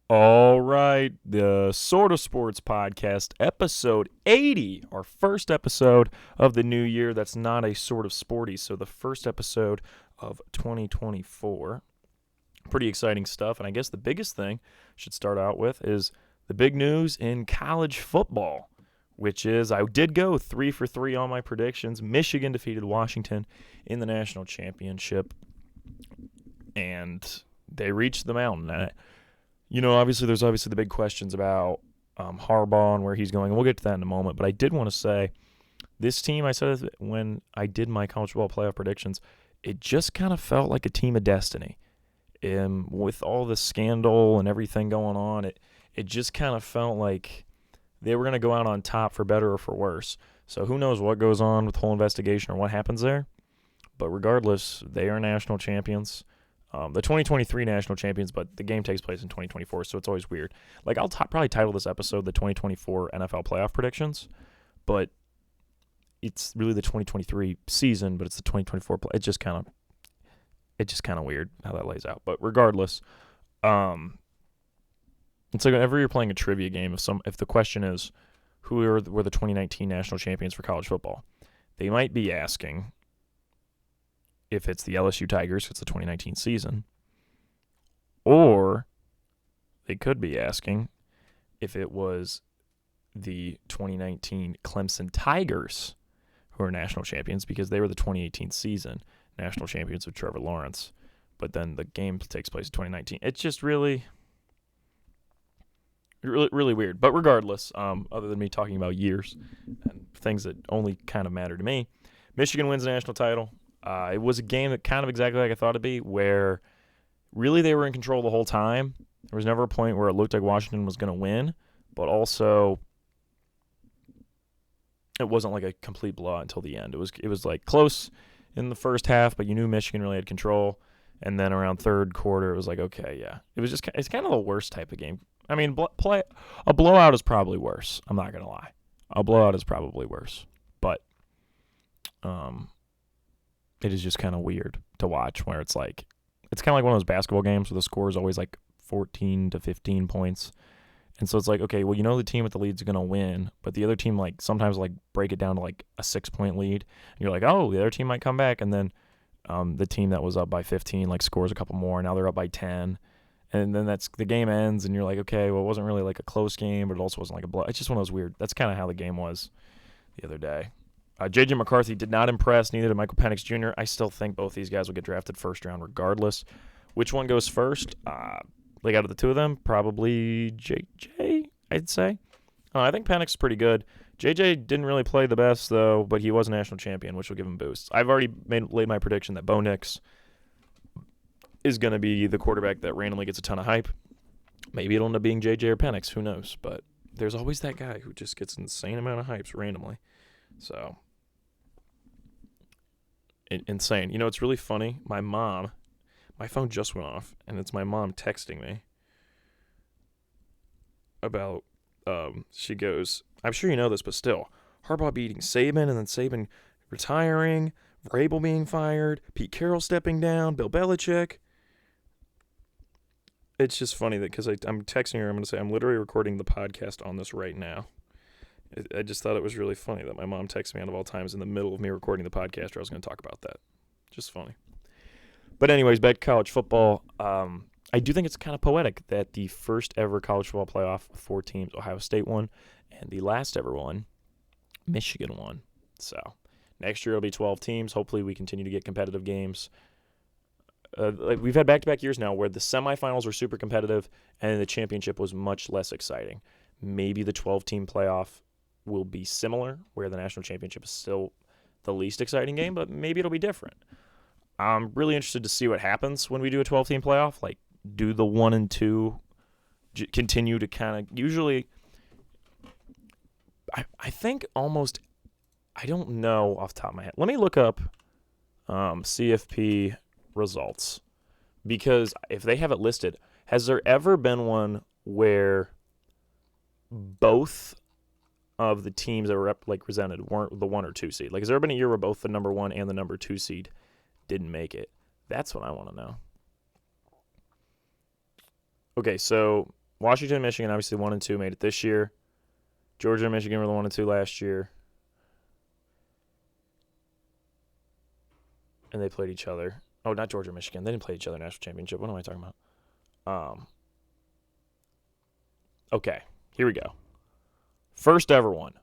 All right, the Sort of Sports Podcast, episode 80, our first episode of the new year. That's not a sort of sporty, so the first episode of 2024. Pretty exciting stuff, and I guess the biggest thing I should start out with is the big news in college football, which is I did go 3 for 3 on my predictions. Michigan defeated Washington in the national championship, and they reached the mountain. Obviously, there's the big questions about Harbaugh and where he's going, and we'll get to that in a moment. But I did want to say, this team, I said it when I did my college football playoff predictions, it just kind of felt like a team of destiny. With all the scandal and everything going on, it just kind of felt like they were going to go out on top for better or for worse. So who knows what goes on with the whole investigation or what happens there. But regardless, they are national champions. The 2023 national champions, but the game takes place in 2024, so it's always weird. Like, I'll probably title this episode the 2024 NFL playoff predictions, but it's really the 2023 season, but it's the 2024 It's just kind of weird how that lays out. But regardless, it's like whenever you're playing a trivia game, if the question is who were the 2019 national champions for college football, they might be asking if it's the LSU Tigers, it's the 2019 season, or they could be asking if it was the 2019 Clemson Tigers who are national champions because they were the 2018 season national champions with Trevor Lawrence, but then the game takes place in 2019. It's just really weird. But regardless, other than me talking about years and things that only kind of matter to me, Michigan wins the national title. It was a game that kind of exactly like I thought it'd be, where really they were in control the whole time. There was never a point where it looked like Washington was going to win, but also it wasn't like a complete blowout until the end. It was like close in the first half, but you knew Michigan really had control. And then around third quarter, it was like, okay, yeah. It's kind of the worst type of game. I mean, a blowout is probably worse. I'm not going to lie. A blowout is probably worse. But it is just kind of weird to watch where it's kind of like one of those basketball games where the score is always like 14 to 15 points. And so it's like, okay, well, the team with the lead is going to win, but the other team sometimes break it down to a 6-point lead. And you're like, oh, the other team might come back. And then the team that was up by 15 scores a couple more. Now they're up by 10. And then the game ends and you're like, okay, well, it wasn't really like a close game, but it also wasn't like a blow. It's just one of those weird. That's kind of how the game was the other day. J.J. McCarthy did not impress, neither did Michael Penix Jr. I still think both these guys will get drafted first round regardless. Which one goes first? Out of the two of them, probably J.J., I'd say. I think Penix is pretty good. J.J. didn't really play the best, though, but he was a national champion, which will give him boosts. I've already laid my prediction that Bo Nix is going to be the quarterback that randomly gets a ton of hype. Maybe it'll end up being J.J. or Penix. Who knows? But there's always that guy who just gets an insane amount of hypes randomly. So, insane. It's really funny. My phone just went off, and it's my mom texting me about, she goes, I'm sure you know this, but still, Harbaugh beating Saban, and then Saban retiring, Vrabel being fired, Pete Carroll stepping down, Bill Belichick. It's just funny that because I'm texting her, I'm going to say I'm literally recording the podcast on this right now. I just thought it was really funny that my mom texted me out of all times in the middle of me recording the podcast where I was going to talk about that. Just funny. But anyways, back to college football. I do think it's kind of poetic that the first ever college football playoff with 4 teams, Ohio State won, and the last ever one, Michigan won. So next year it'll be 12 teams. Hopefully we continue to get competitive games. We've had back-to-back years now where the semifinals were super competitive and the championship was much less exciting. Maybe the 12-team playoff will be similar, where the national championship is still the least exciting game, but maybe it'll be different. I'm really interested to see what happens when we do a 12-team playoff. Do the 1 and 2 continue to kind of usually? I think almost. I don't know off the top of my head. Let me look up CFP results, because if they have it listed, has there ever been one where both of the teams that were represented weren't the 1 or 2 seed? Has there ever been a year where both the number 1 and the number 2 seed didn't make it? That's what I want to know. Okay, so Washington and Michigan, obviously 1 and 2, made it this year. Georgia and Michigan were the 1 and 2 last year. And they played each other. Oh, not Georgia and Michigan. They didn't play each other in the national championship. What am I talking about? Okay, here we go. First ever one.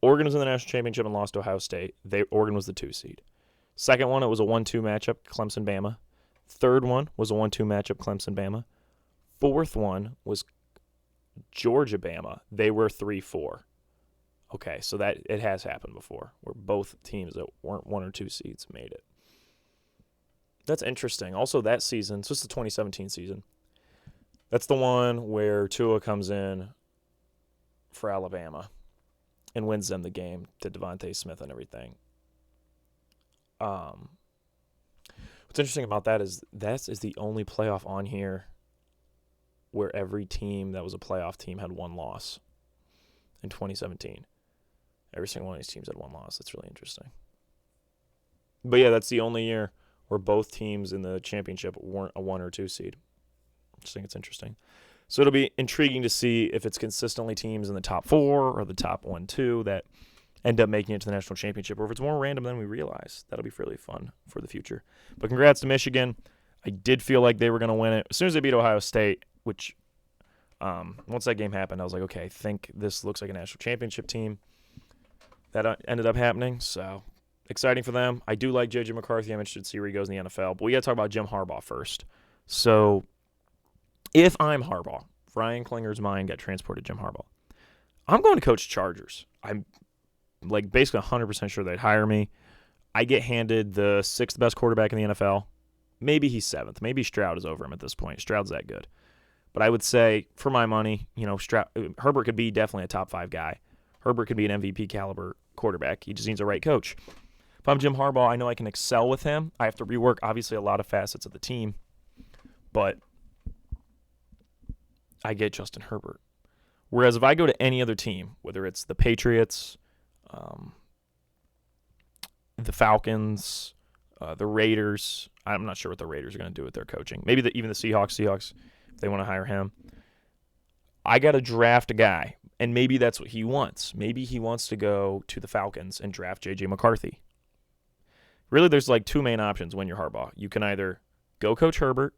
Oregon was in the national championship and lost to Ohio State. Oregon was the 2 seed. Second one, it was a 1-2 matchup, Clemson-Bama. Third one was a 1-2 matchup, Clemson-Bama. Fourth one was Georgia-Bama. They were 3-4. Okay, so that it has happened before, where both teams that weren't 1 or 2 seeds made it. That's interesting. Also, that season, so it's the 2017 season. That's the one where Tua comes in for Alabama and wins them the game to Devontae Smith and everything. What's interesting about that is the only playoff on here where every team that was a playoff team had 1 loss in 2017. Every single one of these teams had 1 loss. That's really interesting. But yeah, that's the only year where both teams in the championship weren't a 1 or 2 seed. I just think it's interesting. So it'll be intriguing to see if it's consistently teams in the top 4 or the top 1-2 that end up making it to the national championship, or if it's more random than we realize. That'll be fairly fun for the future. But congrats to Michigan. I did feel like they were going to win it. As soon as they beat Ohio State, which once that game happened, I was like, okay, I think this looks like a national championship team. That ended up happening, so exciting for them. I do like J.J. McCarthy. I'm interested to see where he goes in the NFL. But we got to talk about Jim Harbaugh first. So if I'm Harbaugh, Ryan Klinger's mind got transported to Jim Harbaugh. I'm going to coach Chargers. I'm like basically 100% sure they'd hire me. I get handed the 6th best quarterback in the NFL. Maybe he's 7th. Maybe Stroud is over him at this point. Stroud's that good. But I would say, for my money, Herbert could be definitely a top 5 guy. Herbert could be an MVP caliber quarterback. He just needs a right coach. If I'm Jim Harbaugh, I know I can excel with him. I have to rework, obviously, a lot of facets of the team. But I get Justin Herbert. Whereas if I go to any other team, whether it's the Patriots, the Falcons, the Raiders, I'm not sure what the Raiders are going to do with their coaching. Maybe even the Seahawks, if they want to hire him. I got to draft a guy, and maybe that's what he wants. Maybe he wants to go to the Falcons and draft J.J. McCarthy. Really, there's like 2 main options when you're Harbaugh. You can either go coach Herbert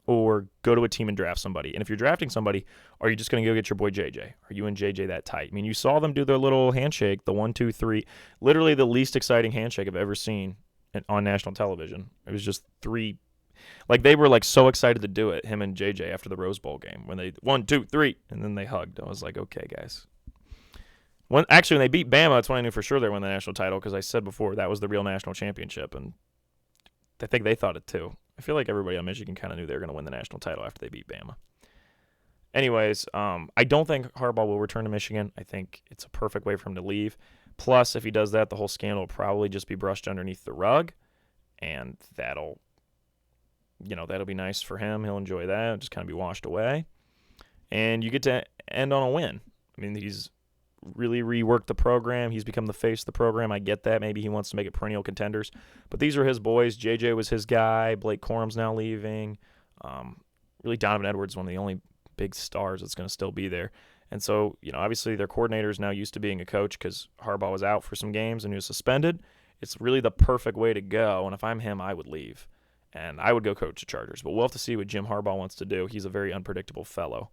or go to a team and draft somebody. And if you're drafting somebody, are you just going to go get your boy JJ? Are you and JJ that tight? I mean, you saw them do their little handshake, the 1, 2, 3, literally the least exciting handshake I've ever seen on national television. It was just 3. Like, they were like so excited to do it, him and JJ, after the Rose Bowl game, when they 1, 2, 3, and then they hugged. I was like, okay, guys. When they beat Bama, that's when I knew for sure they won the national title, because I said before that was the real national championship, and I think they thought it too. I feel like everybody on Michigan kind of knew they were going to win the national title after they beat Bama. Anyways, I don't think Harbaugh will return to Michigan. I think it's a perfect way for him to leave. Plus, if he does that, the whole scandal will probably just be brushed underneath the rug, and that'll be nice for him. He'll enjoy that. It'll just kind of be washed away. And you get to end on a win. I mean, he's really reworked the program. He's become the face of the program. I get that. Maybe he wants to make it perennial contenders. But these are his boys. JJ was his guy. Blake Corum's now leaving. Really, Donovan Edwards is one of the only big stars that's going to still be there. And so, obviously their coordinator is now used to being a coach because Harbaugh was out for some games and he was suspended. It's really the perfect way to go. And if I'm him, I would leave. And I would go coach the Chargers. But we'll have to see what Jim Harbaugh wants to do. He's a very unpredictable fellow.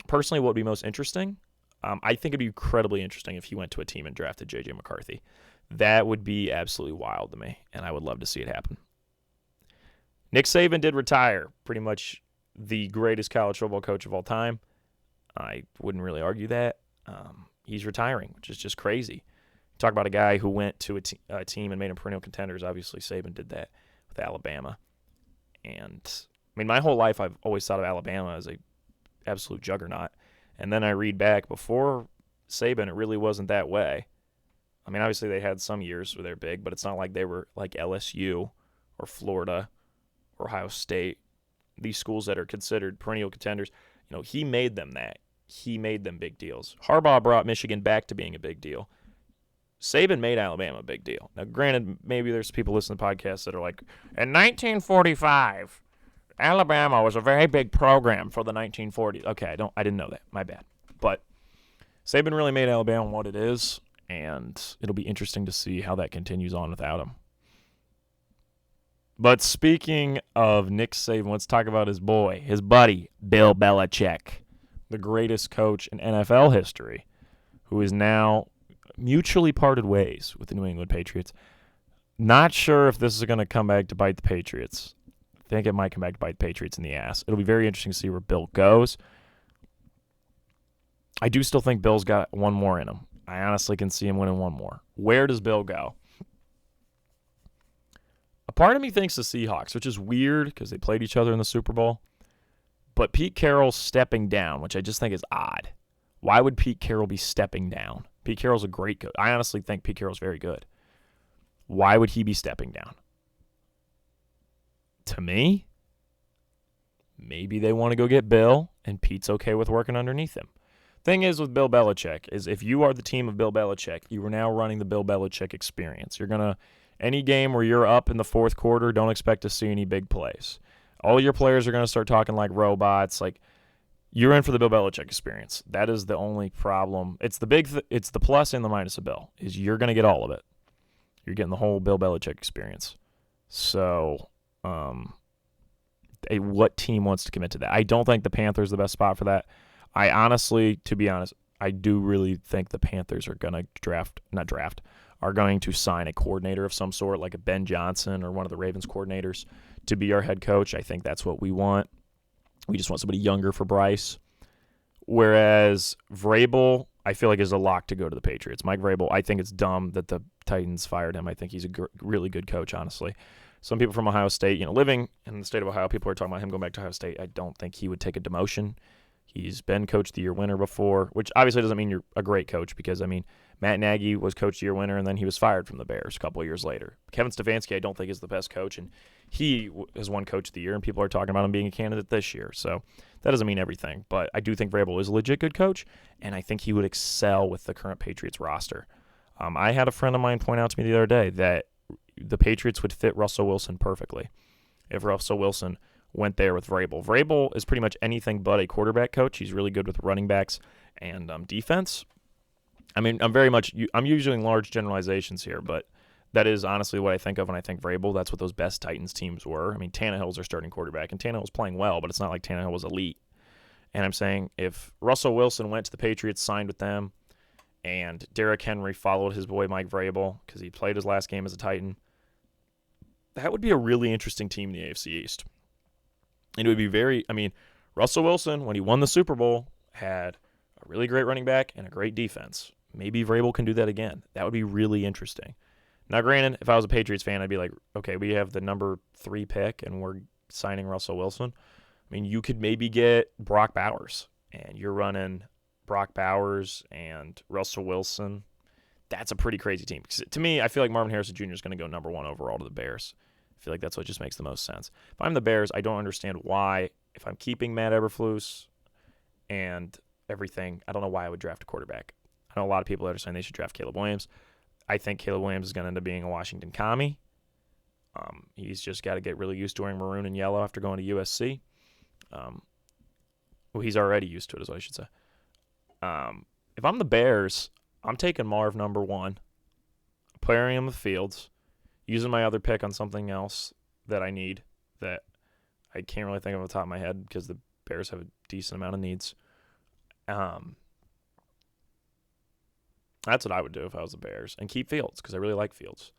Personally, what would be most interesting? I think it'd be incredibly interesting if he went to a team and drafted J.J. McCarthy. That would be absolutely wild to me, and I would love to see it happen. Nick Saban did retire, pretty much the greatest college football coach of all time. I wouldn't really argue that. He's retiring, which is just crazy. Talk about a guy who went to a team and made them perennial contenders. Obviously, Saban did that with Alabama. And, I mean, my whole life I've always thought of Alabama as a absolute juggernaut. And then I read back, before Saban, it really wasn't that way. I mean, obviously they had some years where they're big, but it's not like they were like LSU or Florida or Ohio State, these schools that are considered perennial contenders. He made them that. He made them big deals. Harbaugh brought Michigan back to being a big deal. Saban made Alabama a big deal. Now, granted, maybe there's people listening to podcasts that are like, in 1945, Alabama was a very big program for the 1940s. Okay, I didn't know that. My bad. But Saban really made Alabama what it is, and it'll be interesting to see how that continues on without him. But speaking of Nick Saban, let's talk about his boy, his buddy, Bill Belichick, the greatest coach in NFL history, who is now mutually parted ways with the New England Patriots. Not sure if this is going to come back to bite the Patriots. I think it might come back to bite the Patriots in the ass. It'll be very interesting to see where Bill goes. I do still think Bill's got one more in him. I honestly can see him winning one more. Where does Bill go? A part of me thinks the Seahawks, which is weird because they played each other in the Super Bowl. But Pete Carroll stepping down, which I just think is odd. Why would Pete Carroll be stepping down? Pete Carroll's a great coach. I honestly think Pete Carroll's very good. Why would he be stepping down? To me, maybe they want to go get Bill, and Pete's okay with working underneath him. Thing is with Bill Belichick is if you are the team of Bill Belichick, you are now running the Bill Belichick experience. You're going to, any game where you're up in the fourth quarter, don't expect to see any big plays. All your players are going to start talking like robots. Like, you're in for the Bill Belichick experience. That is the only problem. It's the it's the plus and the minus of Bill, is you're going to get all of it. You're getting the whole Bill Belichick experience. So, what team wants to commit to that? I don't think the Panthers are the best spot for that. I honestly, to be honest, I do really think the Panthers are going to are going to sign a coordinator of some sort, like a Ben Johnson or one of the Ravens coordinators, to be our head coach. I think that's what we want. We just want somebody younger for Bryce. Whereas Vrabel, I feel like is a lock to go to the Patriots. Mike Vrabel, I think it's dumb that the Titans fired him. I think he's a really good coach, honestly. Some people from Ohio State, living in the state of Ohio, people are talking about him going back to Ohio State. I don't think he would take a demotion. He's been Coach of the Year winner before, which obviously doesn't mean you're a great coach because, Matt Nagy was Coach of the Year winner, and then he was fired from the Bears a couple of years later. Kevin Stefanski, I don't think, is the best coach, and he has won Coach of the Year, and people are talking about him being a candidate this year. So that doesn't mean everything, but I do think Vrabel is a legit good coach, and I think he would excel with the current Patriots roster. I had a friend of mine point out to me the other day that the Patriots would fit Russell Wilson perfectly if Russell Wilson went there with Vrabel. Vrabel is pretty much anything but a quarterback coach. He's really good with running backs and defense. I'm using large generalizations here, but that is honestly what I think of when I think Vrabel. That's what those best Titans teams were. Tannehill's their starting quarterback, and Tannehill's playing well, but it's not like Tannehill was elite. And I'm saying if Russell Wilson went to the Patriots, signed with them, and Derrick Henry followed his boy Mike Vrabel because he played his last game as a Titan, that would be a really interesting team in the AFC East. And it would be Russell Wilson, when he won the Super Bowl, had a really great running back and a great defense. Maybe Vrabel can do that again. That would be really interesting. Now, granted, if I was a Patriots fan, I'd be like, okay, we have the number 3 pick, and we're signing Russell Wilson. You could maybe get Brock Bowers, and you're running Brock Bowers and Russell Wilson. That's a pretty crazy team. Because to me, I feel like Marvin Harrison Jr. is going to go number 1 overall to the Bears. I feel like that's what just makes the most sense. If I'm the Bears, I don't understand why, if I'm keeping Matt Eberflus and everything, I don't know why I would draft a quarterback. I know a lot of people that are saying they should draft Caleb Williams. I think Caleb Williams is going to end up being a Washington commie. He's just got to get really used to wearing maroon and yellow after going to USC. He's already used to it, is what I should say. If I'm the Bears, I'm taking Marv number 1, pairing him with Fields, using my other pick on something else that I need that I can't really think of off the top of my head because the Bears have a decent amount of needs. That's what I would do if I was the Bears, and keep Fields because I really like Fields.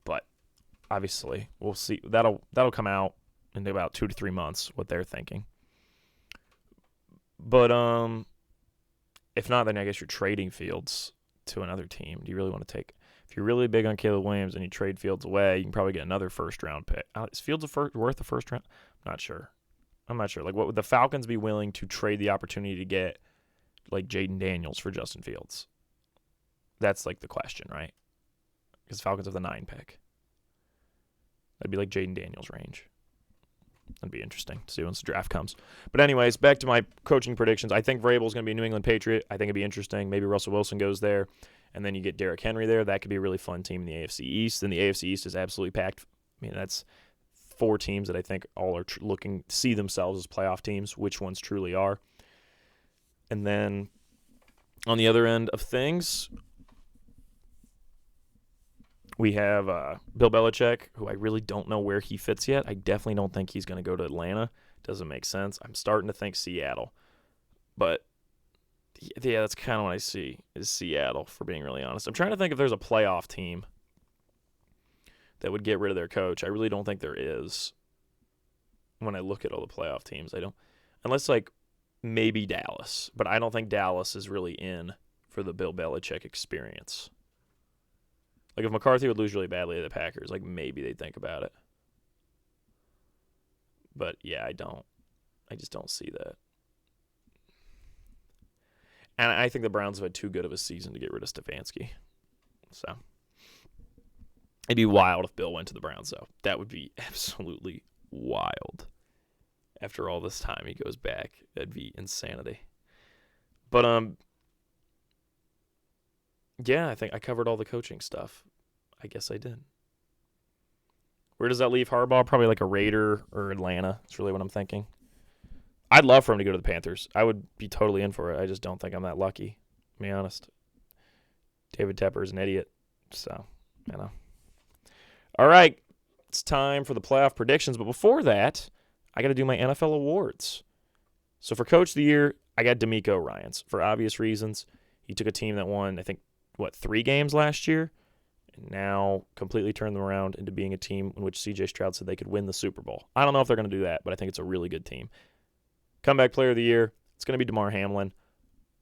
But obviously, we'll see. That'll come out in about 2 to 3 months what they're thinking. But if not, then I guess you're trading Fields to another team. Do you really want to take? If you're really big on Caleb Williams and you trade Fields away, you can probably get another first-round pick. Is Fields worth a first round? I'm not sure. Like, what would the Falcons be willing to trade the opportunity to get, like, Jaden Daniels for Justin Fields? That's, like, the question, right? Because Falcons have the 9 pick. That'd be like Jaden Daniels' range. That'd be interesting to see once the draft comes. But anyways, back to my coaching predictions. I think Vrabel's going to be a New England Patriot. I think it'd be interesting. Maybe Russell Wilson goes there, and then you get Derrick Henry there. That could be a really fun team in the AFC East. And the AFC East is absolutely packed. That's 4 teams that I think all are see themselves as playoff teams, which ones truly are. And then on the other end of things, we have Bill Belichick, who I really don't know where he fits yet. I definitely don't think he's going to go to Atlanta. Doesn't make sense. I'm starting to think Seattle. But, yeah, that's kind of what I see is Seattle, for being really honest. I'm trying to think if there's a playoff team that would get rid of their coach. I really don't think there is when I look at all the playoff teams. I don't. Unless, like, maybe Dallas. But I don't think Dallas is really in for the Bill Belichick experience. Like, if McCarthy would lose really badly to the Packers, like, maybe they'd think about it. But, yeah, I don't. I just don't see that. And I think the Browns have had too good of a season to get rid of Stefanski. So, it'd be wild if Bill went to the Browns, though. That would be absolutely wild. After all this time, he goes back. That'd be insanity. But, yeah, I think I covered all the coaching stuff. I guess I did. Where does that leave Harbaugh? Probably like a Raider or Atlanta. That's really what I'm thinking. I'd love for him to go to the Panthers. I would be totally in for it. I just don't think I'm that lucky, to be honest. David Tepper is an idiot. So, you know. All right. It's time for the playoff predictions. But before that, I got to do my NFL awards. So for Coach of the Year, I got DeMeco Ryans. For obvious reasons, he took a team that won, I think, 3 games last year? And now completely turned them around into being a team in which C.J. Stroud said they could win the Super Bowl. I don't know if they're going to do that, but I think it's a really good team. Comeback Player of the Year, it's going to be DeMar Hamlin.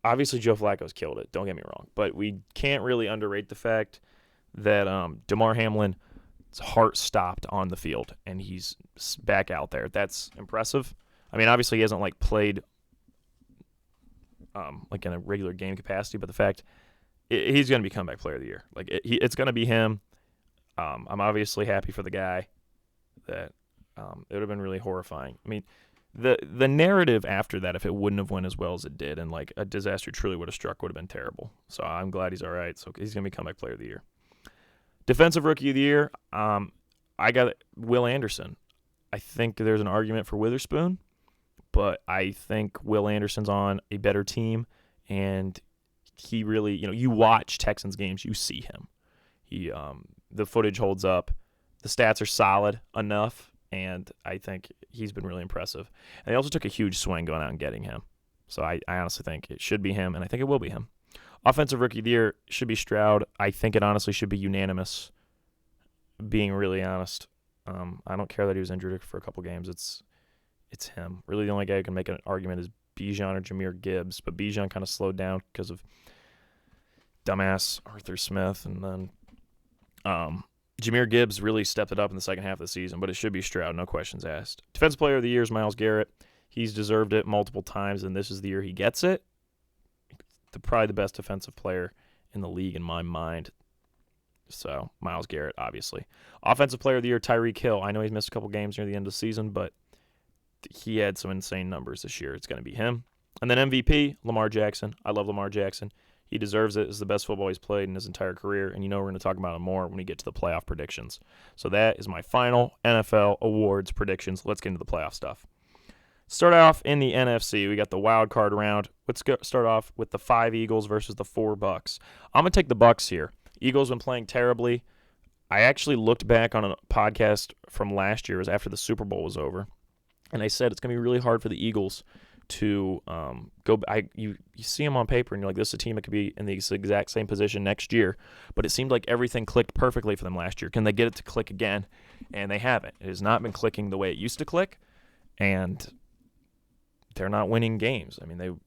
Obviously, Joe Flacco's killed it. Don't get me wrong. But we can't really underrate the fact that DeMar Hamlin's heart stopped on the field, and he's back out there. That's impressive. I mean, obviously, he hasn't, like, played like in a regular game capacity, but the fact he's going to be Comeback Player of the Year. Like, it's going to be him. I'm obviously happy for the guy. That it would have been really horrifying. I mean, the narrative after that, if it wouldn't have went as well as it did, and like a disaster truly would have struck, would have been terrible. So I'm glad he's all right. So he's going to be Comeback Player of the Year. Defensive Rookie of the Year, I got Will Anderson. I think there's an argument for Witherspoon, but I think Will Anderson's on a better team, and he really, you watch Texans games, you see him. The footage holds up. The stats are solid enough, and I think he's been really impressive. And they also took a huge swing going out and getting him. So I honestly think it should be him, and I think it will be him. Offensive Rookie of the Year should be Stroud. I think it honestly should be unanimous, being really honest. I don't care that he was injured for a couple games. It's him. Really, the only guy who can make an argument is Bijan or Jahmyr Gibbs, but Bijan kind of slowed down because of dumbass Arthur Smith, and then Jahmyr Gibbs really stepped it up in the second half of the season, but it should be Stroud, no questions asked. Defensive Player of the Year is Myles Garrett. He's deserved it multiple times, and this is the year he gets it. Probably the best defensive player in the league in my mind. So, Myles Garrett, obviously. Offensive Player of the Year, Tyreek Hill. I know he's missed a couple games near the end of the season, but he had some insane numbers this year. It's going to be him. And then MVP, Lamar Jackson. I love Lamar Jackson. He deserves it. It's the best football he's played in his entire career, and we're going to talk about it more when we get to the playoff predictions. So that is my final NFL awards predictions. Let's get into the playoff stuff. Start off in the NFC. We got the wild card round. Let's start off with the 5 Eagles versus the 4 Bucks. I'm going to take the Bucks here. Eagles been playing terribly. I actually looked back on a podcast from last year. It was after the Super Bowl was over, and I said it's going to be really hard for the Eagles to go. You see them on paper, and you're like, this is a team that could be in the exact same position next year. But it seemed like everything clicked perfectly for them last year. Can they get it to click again? And they haven't. It has not been clicking the way it used to click, and they're not winning games. I mean,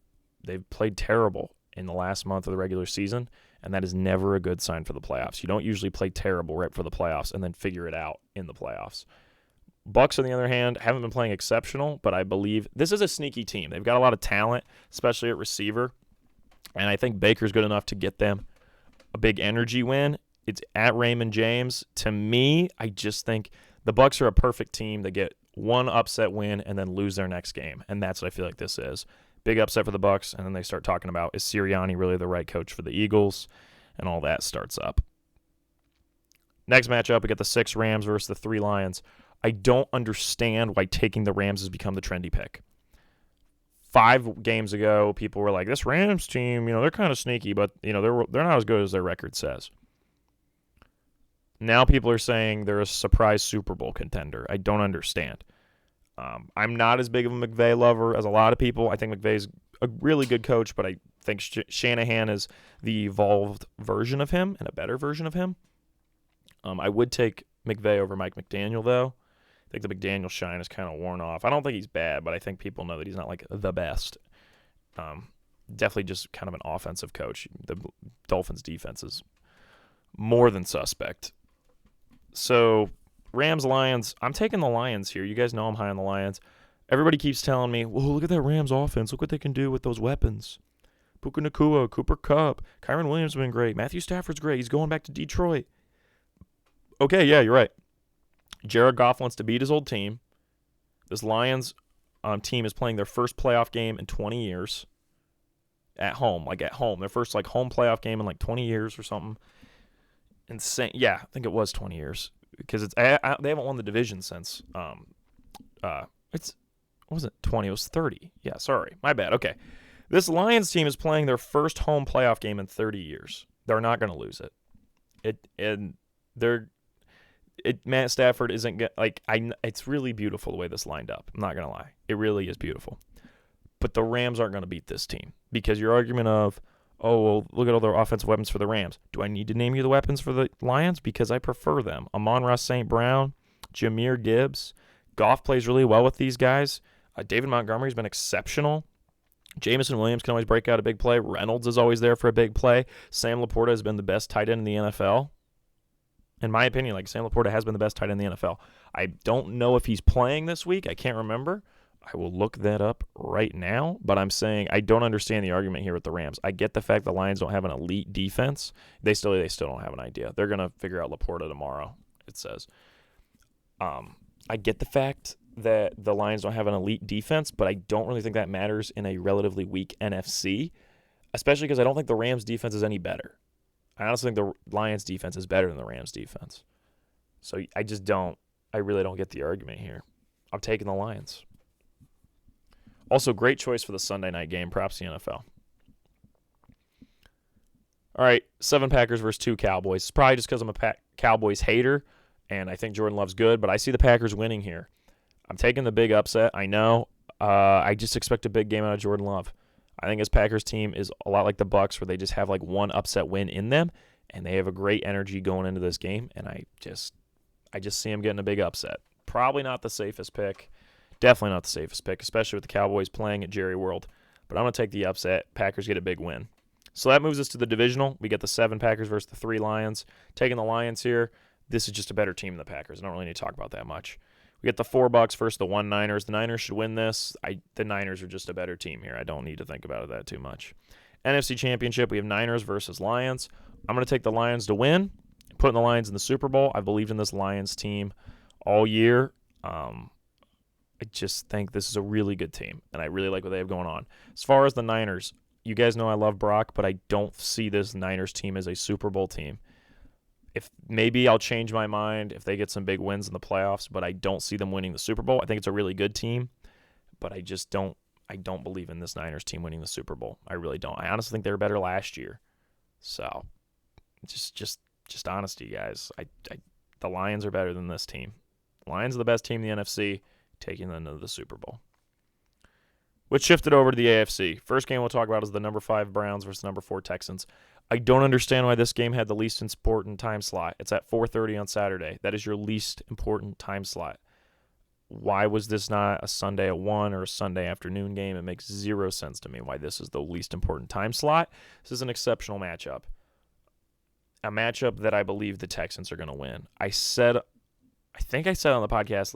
they've played terrible in the last month of the regular season, and that is never a good sign for the playoffs. You don't usually play terrible right for the playoffs and then figure it out in the playoffs. Bucks, on the other hand, haven't been playing exceptional, but I believe this is a sneaky team. They've got a lot of talent, especially at receiver, and I think Baker's good enough to get them a big energy win. It's at Raymond James. To me, I just think the Bucks are a perfect team. They get one upset win and then lose their next game, and that's what I feel like this is. Big upset for the Bucks, and then they start talking about, is Sirianni really the right coach for the Eagles, and all that starts up. Next matchup, we got the 6 Rams versus the 3 Lions. I don't understand why taking the Rams has become the trendy pick. 5 games ago, people were like, this Rams team, they're kind of sneaky, but, they're not as good as their record says. Now people are saying they're a surprise Super Bowl contender. I don't understand. I'm not as big of a McVay lover as a lot of people. I think McVay's a really good coach, but I think Shanahan is the evolved version of him and a better version of him. I would take McVay over Mike McDaniel, though. I think the McDaniel shine is kind of worn off. I don't think he's bad, but I think people know that he's not like the best. Definitely just kind of an offensive coach. The Dolphins' defense is more than suspect. So, Rams-Lions, I'm taking the Lions here. You guys know I'm high on the Lions. Everybody keeps telling me, well, look at that Rams offense. Look what they can do with those weapons. Puka Nacua, Cooper Kupp, Kyron Williams has been great. Matthew Stafford's great. He's going back to Detroit. Okay, yeah, you're right. Jared Goff wants to beat his old team. This Lions team is playing their first playoff game in 20 years. At home. Their first home playoff game in 20 years or something. Insane. Yeah, I think it was 20 years. Because they haven't won the division since it wasn't 20, it was 30. Yeah, sorry. My bad. Okay. This Lions team is playing their first home playoff game in 30 years. They're not going to lose it. Matt Stafford isn't it's really beautiful the way this lined up. I'm not going to lie. It really is beautiful. But the Rams aren't going to beat this team because your argument of, oh, well, look at all their offensive weapons for the Rams. Do I need to name you the weapons for the Lions? Because I prefer them. Amon-Ra St. Brown, Jahmyr Gibbs. Goff plays really well with these guys. David Montgomery's been exceptional. Jameson Williams can always break out a big play. Reynolds is always there for a big play. Sam Laporta has been the best tight end in the NFL. In my opinion, Sam Laporta has been the best tight end in the NFL. I don't know if he's playing this week. I can't remember. I will look that up right now, but I'm saying I don't understand the argument here with the Rams. I get the fact the Lions don't have an elite defense. They still don't have an idea. They're going to figure out Laporta tomorrow, it says. I get the fact that the Lions don't have an elite defense, but I don't really think that matters in a relatively weak NFC, especially because I don't think the Rams' defense is any better. I honestly think the Lions' defense is better than the Rams' defense. So I really don't get the argument here. I'm taking the Lions. Also, great choice for the Sunday night game. Props to the NFL. All right, 7 Packers versus 2 Cowboys. It's probably just because I'm a Cowboys hater, and I think Jordan Love's good, but I see the Packers winning here. I'm taking the big upset. I know. I just expect a big game out of Jordan Love. I think his Packers team is a lot like the Bucs, where they just have one upset win in them, and they have a great energy going into this game, and I just see him getting a big upset. Probably not the safest pick. Definitely not the safest pick, especially with the Cowboys playing at Jerry World. But I'm going to take the upset. Packers get a big win. So that moves us to the divisional. We get the 7 Packers versus the 3 Lions. Taking the Lions here. This is just a better team than the Packers. I don't really need to talk about that much. We get the 4 Bucs versus the 1 Niners. The Niners should win this. The Niners are just a better team here. I don't need to think about that too much. NFC Championship, we have Niners versus Lions. I'm going to take the Lions to win. Putting the Lions in the Super Bowl. I've believed in this Lions team all year. I just think this is a really good team, and I really like what they have going on. As far as the Niners, you guys know I love Brock, but I don't see this Niners team as a Super Bowl team. If maybe I'll change my mind if they get some big wins in the playoffs, but I don't see them winning the Super Bowl. I think it's a really good team, but I just don't believe in this Niners team winning the Super Bowl. I really don't. I honestly think they were better last year. So, just honesty, guys. The Lions are better than this team. Lions are the best team in the NFC. Taking them to the Super Bowl. Which shifted over to the AFC. First game we'll talk about is the number 5 Browns versus number 4 Texans. I don't understand why this game had the least important time slot. It's at 4:30 on Saturday. That is your least important time slot. Why was this not a Sunday at 1 or a Sunday afternoon game? It makes zero sense to me why this is the least important time slot. This is an exceptional matchup. A matchup that I believe the Texans are going to win. I think I said on the podcast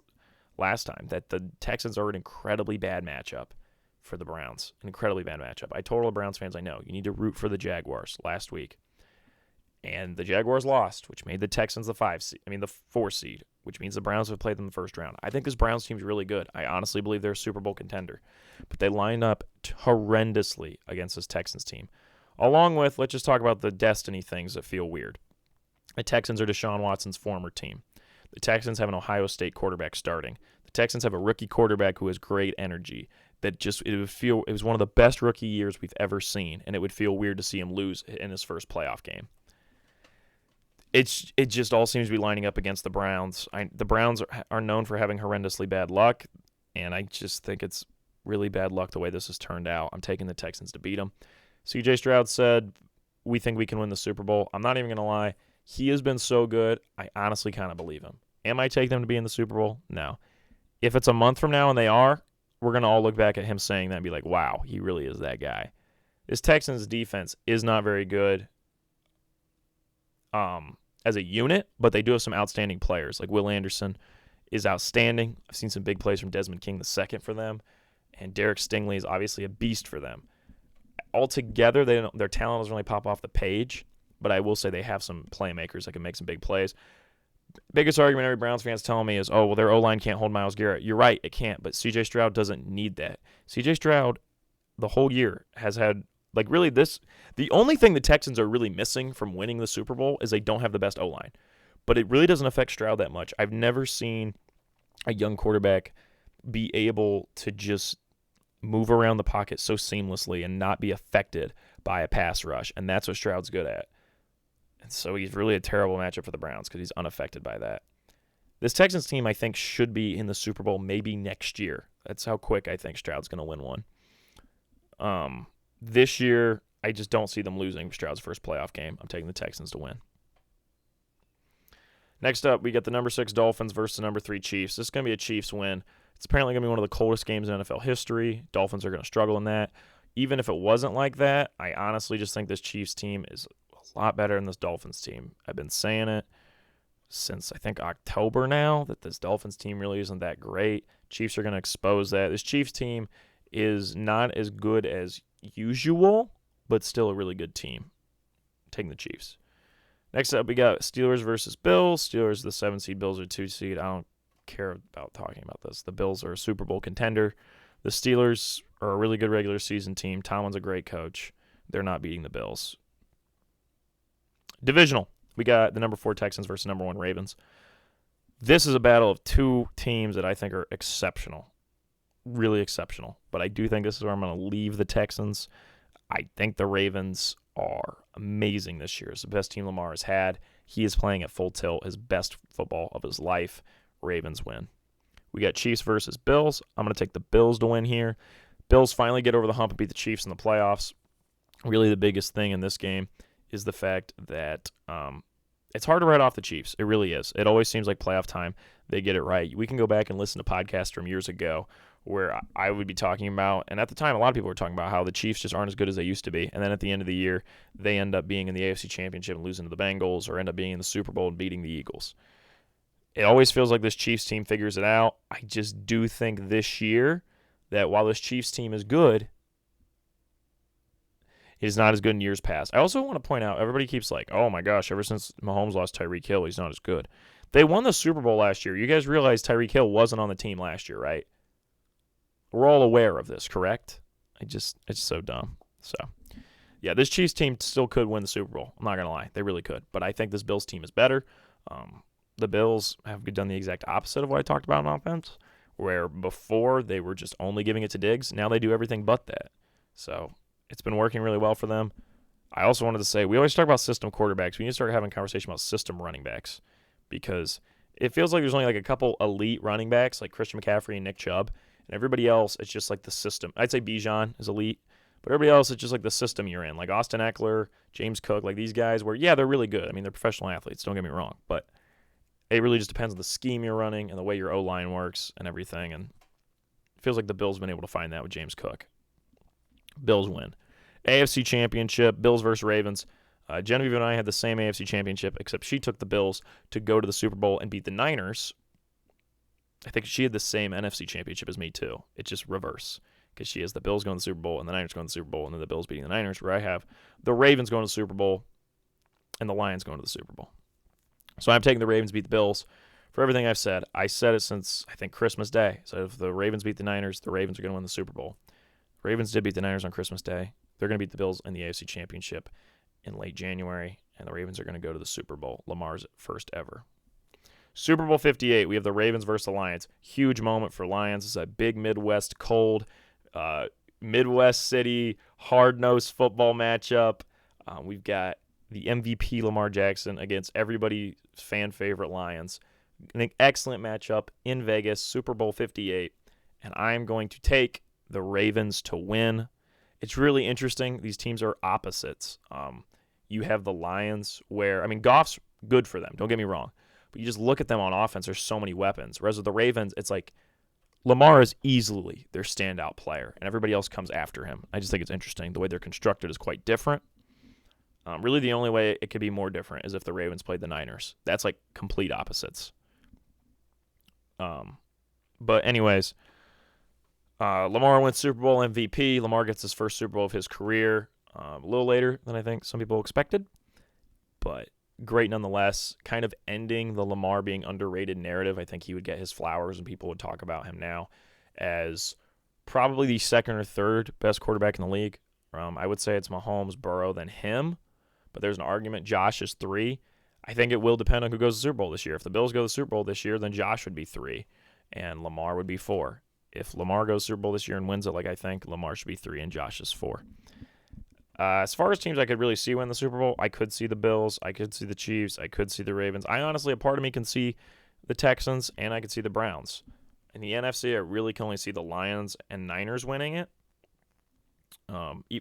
last time that the Texans are an incredibly bad matchup for the Browns. An incredibly bad matchup. I told all the Browns fans I know, you need to root for the Jaguars last week. And the Jaguars lost, which made the Texans the 4 seed, which means the Browns have played them in the first round. I think this Browns team is really good. I honestly believe they're a Super Bowl contender. But they line up horrendously against this Texans team. Along with, let's just talk about the destiny things that feel weird. The Texans are Deshaun Watson's former team. The Texans have an Ohio State quarterback starting. The Texans have a rookie quarterback who has great energy. It was one of the best rookie years we've ever seen, and it would feel weird to see him lose in his first playoff game. It just all seems to be lining up against the Browns. The Browns are known for having horrendously bad luck, and I just think it's really bad luck the way this has turned out. I'm taking the Texans to beat them. CJ Stroud said, we think we can win the Super Bowl. I'm not even going to lie. He has been so good, I honestly kind of believe him. Am I taking them to be in the Super Bowl? No. If it's a month from now and they are, we're going to all look back at him saying that and be like, wow, he really is that guy. This Texans defense is not very good as a unit, but they do have some outstanding players. Like Will Anderson is outstanding. I've seen some big plays from Desmond King II for them, and Derek Stingley is obviously a beast for them. Altogether, their talent doesn't really pop off the page, but I will say they have some playmakers that can make some big plays. Biggest argument every Browns fans telling me is, oh, well, their O-line can't hold Myles Garrett. You're right, it can't, but C.J. Stroud doesn't need that. C.J. Stroud, the whole year, has had, like, really the only thing the Texans are really missing from winning the Super Bowl is they don't have the best O-line. But it really doesn't affect Stroud that much. I've never seen a young quarterback be able to just move around the pocket so seamlessly and not be affected by a pass rush, and that's what Stroud's good at. And so he's really a terrible matchup for the Browns because he's unaffected by that. This Texans team, I think, should be in the Super Bowl maybe next year. That's how quick I think Stroud's going to win one. This year, I just don't see them losing Stroud's first playoff game. I'm taking the Texans to win. Next up, we got the number 6 Dolphins versus the number 3 Chiefs. This is going to be a Chiefs win. It's apparently going to be one of the coldest games in NFL history. Dolphins are going to struggle in that. Even if it wasn't like that, I honestly just think this Chiefs team is a lot better than this Dolphins team. I've been saying it since, I think, October now, that this Dolphins team really isn't that great. Chiefs are going to expose that. This Chiefs team is not as good as usual, but still a really good team. I'm taking the Chiefs. Next up, we got Steelers versus Bills. Steelers, the 7 seed. Bills are 2 seed. I don't care about talking about this. The Bills are a Super Bowl contender. The Steelers are a really good regular season team. Tomlin's a great coach. They're not beating the Bills. Divisional. We got the number 4 Texans versus number 1 Ravens. This is a battle of 2 teams that I think are exceptional. Really exceptional. But I do think this is where I'm going to leave the Texans. I think the Ravens are amazing this year. It's the best team Lamar has had. He is playing at full tilt, his best football of his life. Ravens win. We got Chiefs versus Bills. I'm going to take the Bills to win here. Bills finally get over the hump and beat the Chiefs in the playoffs. Really the biggest thing in this game is the fact that it's hard to write off the Chiefs. It really is. It always seems like playoff time, they get it right. We can go back and listen to podcasts from years ago where I would be talking about, and at the time a lot of people were talking about how the Chiefs just aren't as good as they used to be, and then at the end of the year, they end up being in the AFC Championship and losing to the Bengals, or end up being in the Super Bowl and beating the Eagles. It always feels like this Chiefs team figures it out. I just do think this year that while this Chiefs team is good, it is not as good in years past. I also want to point out, everybody keeps like, oh my gosh, ever since Mahomes lost Tyreek Hill, he's not as good. They won the Super Bowl last year. You guys realize Tyreek Hill wasn't on the team last year, right? We're all aware of this, correct? It's so dumb. So, yeah, this Chiefs team still could win the Super Bowl. I'm not going to lie. They really could. But I think this Bills team is better. The Bills have done the exact opposite of what I talked about on offense, where before they were just only giving it to Diggs. Now they do everything but that. So it's been working really well for them. I also wanted to say, we always talk about system quarterbacks. We need to start having a conversation about system running backs, because it feels like there's only like a couple elite running backs like Christian McCaffrey and Nick Chubb, and everybody else, it's just like the system. I'd say Bijan is elite, but everybody else, it's just like the system you're in. Like Austin Eckler, James Cook, like these guys where, yeah, they're really good. I mean, they're professional athletes, don't get me wrong, but it really just depends on the scheme you're running and the way your O-line works and everything, and it feels like the Bills have been able to find that with James Cook. Bills win. AFC Championship, Bills versus Ravens. Genevieve and I had the same AFC Championship, except she took the Bills to go to the Super Bowl and beat the Niners. I think she had the same NFC Championship as me, too. It's just reverse, because she has the Bills going to the Super Bowl and the Niners going to the Super Bowl, and then the Bills beating the Niners, where I have the Ravens going to the Super Bowl and the Lions going to the Super Bowl. So I'm taking the Ravens beat the Bills for everything I've said. I said it since, I think, Christmas Day. So if the Ravens beat the Niners, the Ravens are going to win the Super Bowl. The Ravens did beat the Niners on Christmas Day. They're going to beat the Bills in the AFC Championship in late January, and the Ravens are going to go to the Super Bowl, Lamar's first ever. Super Bowl 58, we have the Ravens versus the Lions. Huge moment for Lions. It's a big Midwest cold, Midwest city, hard-nosed football matchup. We've got the MVP Lamar Jackson against everybody's fan favorite Lions. An excellent matchup in Vegas, Super Bowl 58. And I'm going to take the Ravens to win. It's really interesting. These teams are opposites. You have the Lions where, Goff's good for them. Don't get me wrong. But you just look at them on offense, there's so many weapons. Whereas with the Ravens, it's like Lamar is easily their standout player, and everybody else comes after him. I just think it's interesting. The way they're constructed is quite different. Really, the only way it could be more different is if the Ravens played the Niners. That's like complete opposites. But anyways, Lamar wins Super Bowl MVP. Lamar gets his first Super Bowl of his career a little later than I think some people expected. But great nonetheless. Kind of ending the Lamar being underrated narrative. I think he would get his flowers and people would talk about him now as probably the second or third best quarterback in the league. I would say it's Mahomes, Burrow, then him. But there's an argument. Josh is 3. I think it will depend on who goes to the Super Bowl this year. If the Bills go to the Super Bowl this year, then Josh would be 3 and Lamar would be 4. If Lamar goes to the Super Bowl this year and wins it like I think, Lamar should be 3 and Josh is 4. As far as teams I could really see win the Super Bowl, I could see the Bills, I could see the Chiefs, I could see the Ravens. I honestly, a part of me can see the Texans, and I could see the Browns. In the NFC, I really can only see the Lions and Niners winning it.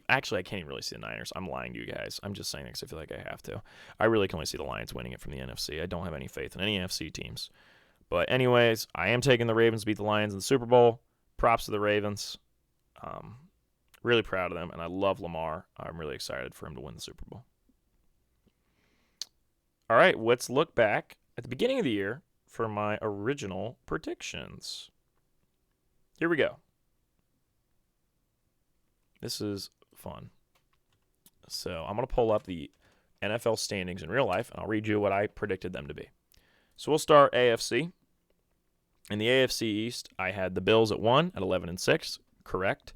Actually, I can't even really see the Niners. I'm lying to you guys. I'm just saying it because I feel like I have to. I really can only see the Lions winning it from the NFC. I don't have any faith in any NFC teams. But anyways, I am taking the Ravens to beat the Lions in the Super Bowl. Props to the Ravens. Really proud of them, and I love Lamar. I'm really excited for him to win the Super Bowl. All right, let's look back at the beginning of the year for my original predictions. Here we go. This is fun. So I'm going to pull up the NFL standings in real life, and I'll read you what I predicted them to be. So we'll start AFC. In the AFC East, I had the Bills at 1 at 11-6. Correct.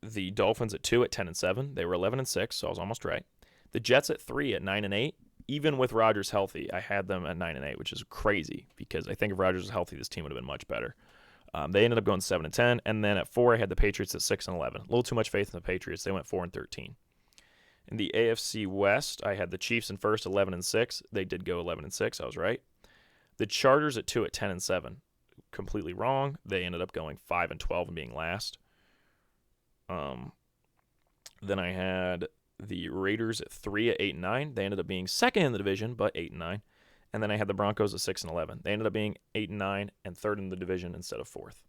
The Dolphins at 2 at 10-7. They were 11-6, so I was almost right. The Jets at 3 at 9-8. Even with Rodgers healthy, I had them at 9-8, which is crazy because I think if Rodgers was healthy, this team would have been much better. They ended up going 7-10, and then at 4, I had the Patriots at 6-11. A little too much faith in the Patriots. They went 4-13. In the AFC West, I had the Chiefs in first, 11-6. They did go 11-6. I was right. The Chargers at 2 at 10-7. Completely wrong. They ended up going 5-12 and being last. Then I had the Raiders at 3 at 8-9. They ended up being second in the division, but 8-9. And then I had the Broncos at 6-11. They ended up being 8-9 and third in the division instead of fourth.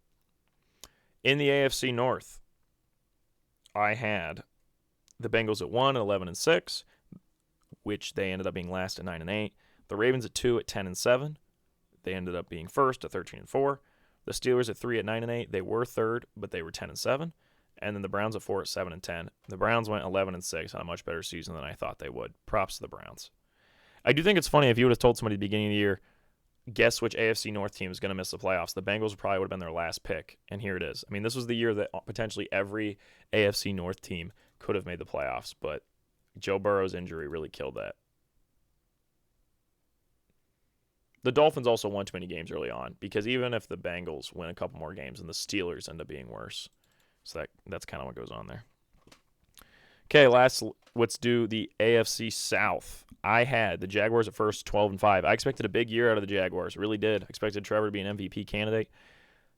In the AFC North, I had the Bengals at 1 at 11-6, which they ended up being last at 9-8. The Ravens at 2 at 10-7. They ended up being first at 13-4. The Steelers at 3 at 9-8. They were third, but they were 10-7. And then the Browns at 4 at 7-10. The Browns went 11-6 on a much better season than I thought they would. Props to the Browns. I do think it's funny if you would have told somebody at the beginning of the year, guess which AFC North team is going to miss the playoffs. The Bengals probably would have been their last pick, and here it is. I mean, this was the year that potentially every AFC North team could have made the playoffs, but Joe Burrow's injury really killed that. The Dolphins also won too many games early on because even if the Bengals win a couple more games, and the Steelers end up being worse. So that's kind of what goes on there. Okay, let's do the AFC South. I had the Jaguars at first, 12-5. I expected a big year out of the Jaguars. Really did. I expected Trevor to be an MVP candidate.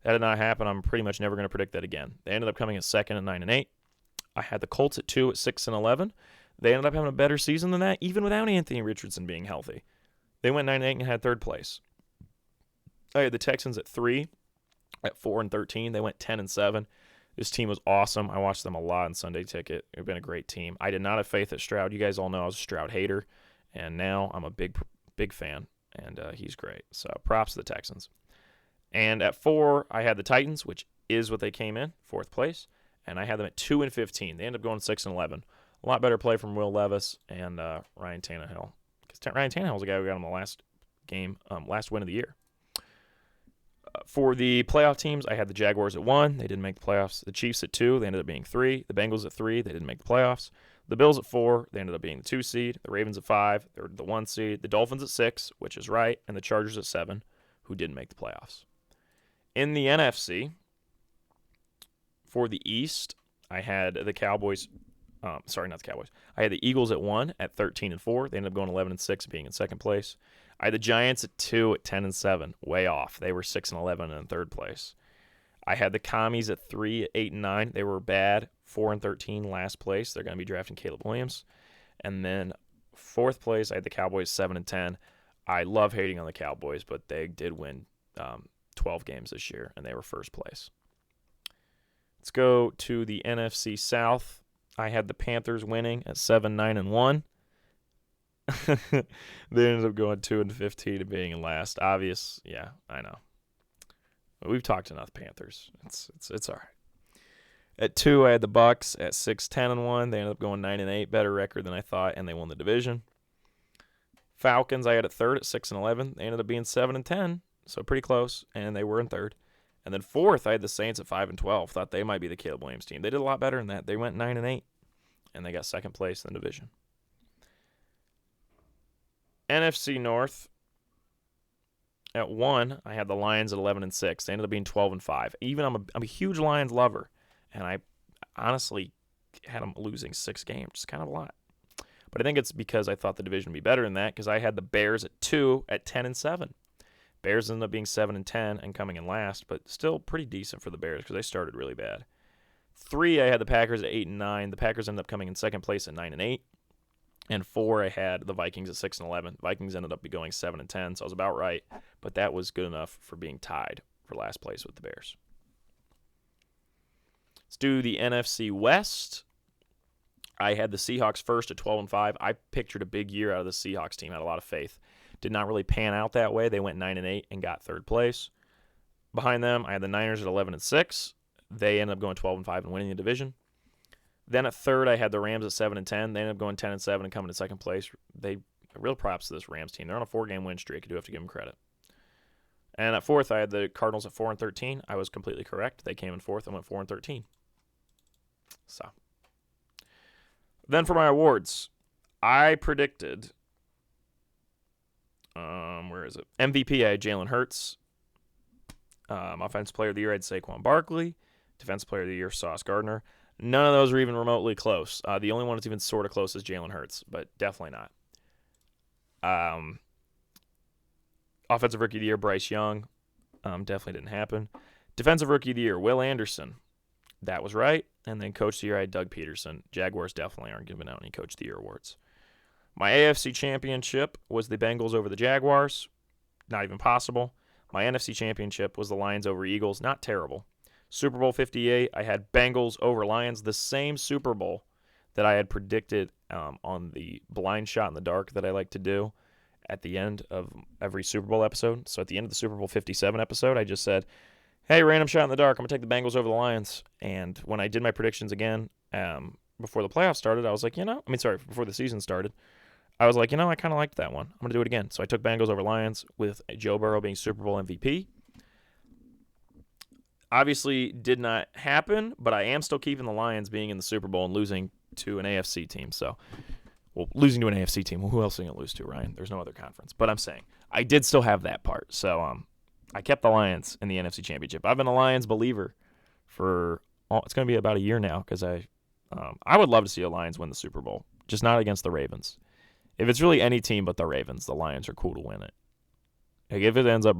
That did not happen. I'm pretty much never going to predict that again. They ended up coming at second at 9-8. I had the Colts at 2 at 6-11. They ended up having a better season than that, even without Anthony Richardson being healthy. They went 9-8 and had third place. I had the Texans at 3 at 4-13. They went 10-7. This team was awesome. I watched them a lot on Sunday Ticket. It's been a great team. I did not have faith at Stroud. You guys all know I was a Stroud hater, and now I'm a big fan, and he's great. So props to the Texans. And at 4, I had the Titans, which is what they came in, 4th place, and I had them at 2-15. They ended up going 6-11. A lot better play from Will Levis and Ryan Tannehill. Because Ryan Tannehill was the guy who got him the last game, last win of the year. For the playoff teams, I had the Jaguars at 1. They didn't make the playoffs. The Chiefs at 2. They ended up being 3. The Bengals at 3. They didn't make the playoffs. The Bills at 4, they ended up being the 2 seed. The Ravens at 5, they were the 1 seed. The Dolphins at 6, which is right, and the Chargers at 7, who didn't make the playoffs. In the NFC, for the East, I had the Cowboys. Sorry, not the Cowboys. I had the Eagles at 1 at 13-4. They ended up going 11-6, being in second place. I had the Giants at 2 at 10-7, way off. They were 6-11 and in third place. I had the Commies at 3 at 8-9. They were bad, 4-13, last place. They're going to be drafting Caleb Williams. And then fourth place, I had the Cowboys 7-10. I love hating on the Cowboys, but they did win 12 games this year, and they were first place. Let's go to the NFC South. I had the Panthers winning at 7-9-1. They ended up going 2-15 and being in last. Obvious, yeah, I know. But we've talked enough Panthers. It's all right. At 2, I had the Bucks at 6-10-1. They ended up going 9-8, better record than I thought, and they won the division. Falcons, I had at third at 6-11. They ended up being 7-10, so pretty close, and they were in third. And then fourth, I had the Saints at 5-12. Thought they might be the Caleb Williams team. They did a lot better than that. They went 9-8, and they got second place in the division. NFC North, at 1, I had the Lions at 11-6. They ended up being 12-5. Even I'm a huge Lions lover, and I honestly had them losing 6 games. It's kind of a lot. But I think it's because I thought the division would be better than that, because I had the Bears at 2 at 10-7. Bears ended up being 7-10 and coming in last, but still pretty decent for the Bears because they started really bad. 3, I had the Packers at 8-9. The Packers ended up coming in second place at 9-8. And 4, I had the Vikings at 6-11. Vikings ended up going 7-10, so I was about right. But that was good enough for being tied for last place with the Bears. Let's do the NFC West. I had the Seahawks first at 12-5. I pictured a big year out of the Seahawks team. I had a lot of faith. Did not really pan out that way. They went 9-8 and got third place. Behind them, I had the Niners at 11-6. They ended up going 12-5 and winning the division. Then at third, I had the Rams at 7-10. They ended up going 10-7 and coming in second place. Real props to this Rams team. They're on a 4-game win streak. I do have to give them credit. And at fourth, I had the Cardinals at 4-13. I was completely correct. They came in fourth and went 4-13. So, then for my awards, I predicted. Where is it? MVP, I had Jalen Hurts. Offensive Player of the Year, I had Saquon Barkley. Defensive Player of the Year, Sauce Gardner. None of those were even remotely close. The only one that's even sort of close is Jalen Hurts, but definitely not. Offensive Rookie of the Year, Bryce Young. Definitely didn't happen. Defensive Rookie of the Year, Will Anderson. That was right. And then Coach of the Year, I had Doug Peterson. Jaguars definitely aren't giving out any Coach of the Year awards. My AFC Championship was the Bengals over the Jaguars. Not even possible. My NFC Championship was the Lions over Eagles. Not terrible. Super Bowl 58, I had Bengals over Lions, the same Super Bowl that I had predicted on the blind shot in the dark that I like to do at the end of every Super Bowl episode. So at the end of the Super Bowl 57 episode, I just said, hey, random shot in the dark, I'm going to take the Bengals over the Lions. And when I did my predictions again before the playoffs started, I was like, before the season started, I was like, I kind of liked that one. I'm going to do it again. So I took Bengals over Lions with Joe Burrow being Super Bowl MVP. Obviously did not happen, but I am still keeping the Lions being in the Super Bowl and losing to an AFC team. So, losing to an AFC team. Well, who else are you going to lose to, Ryan? There's no other conference. But I'm saying I did still have that part. So, I kept the Lions in the NFC Championship. I've been a Lions believer for it's going to be about a year now because I would love to see a Lions win the Super Bowl, just not against the Ravens. If it's really any team but the Ravens, the Lions are cool to win it. Like if it ends up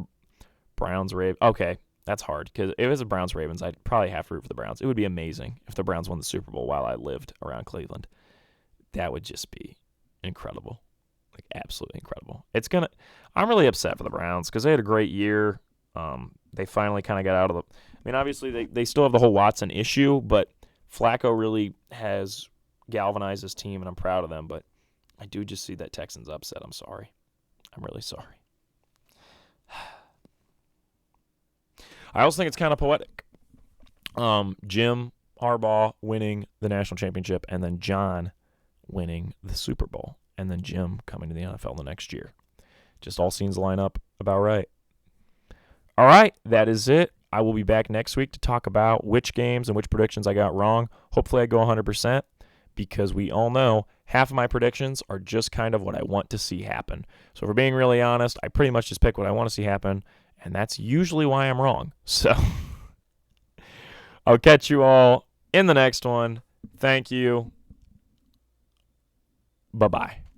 Browns-Ravens, okay. That's hard because if it's the Browns-Ravens, I'd probably have to root for the Browns. It would be amazing if the Browns won the Super Bowl while I lived around Cleveland. That would just be incredible, like absolutely incredible. I'm really upset for the Browns because they had a great year. They finally kind of got out of obviously they still have the whole Watson issue, but Flacco really has galvanized his team, and I'm proud of them. But I do just see that Texans upset. I'm sorry. I'm really sorry. I also think it's kind of poetic. Jim Harbaugh winning the national championship and then John winning the Super Bowl and then Jim coming to the NFL the next year. Just all scenes line up about right. All right, that is it. I will be back next week to talk about which games and which predictions I got wrong. Hopefully I go 100%. because we all know half of my predictions are just kind of what I want to see happen. So if we're being really honest, I pretty much just pick what I want to see happen, and that's usually why I'm wrong. So I'll catch you all in the next one. Thank you. Bye-bye.